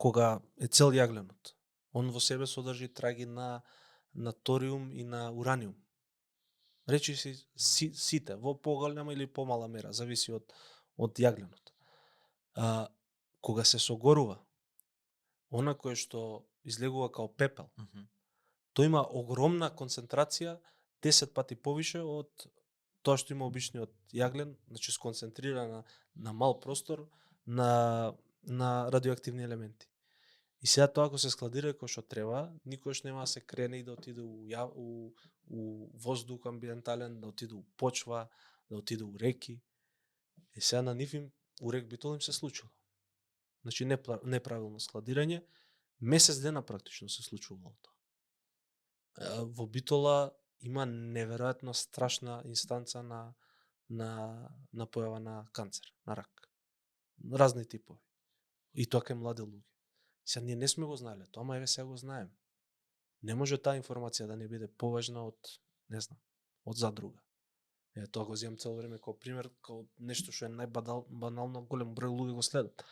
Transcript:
кога е цел јагленот, он во себе содржи траги на ториум и на ураниум. Речи сите, во поголема или помала мера, зависи од јагленот. Кога се согорува, она кое што излегува као пепел, тој има огромна концентрација, 10 пати повише од тоа што има обичниот јаглен, значи сконцентрирана на мал простор на радиоактивни елементи. И сега тоа ако се складира како што треба, никогаш нема да се крене и да отиде у воздух амбиентален, да отиде у почва, да отиде у реки. И сега на нив у рек Битола им се случило. Значи неправилно складирање, месец дена практично се случувало тоа. Во Битола има неверојатно страшна инстанца на појава на канцер, на рак. Разни типови. И тоа кај млади луѓе. Сега ние не сме го знаеле тоа, ама еве сега го знаеме. Не може таа информација да не биде поважна од, не знам, од задруга. Тоа го земам цело време како пример, како нешто што е најбанално, голем број луѓе го следат.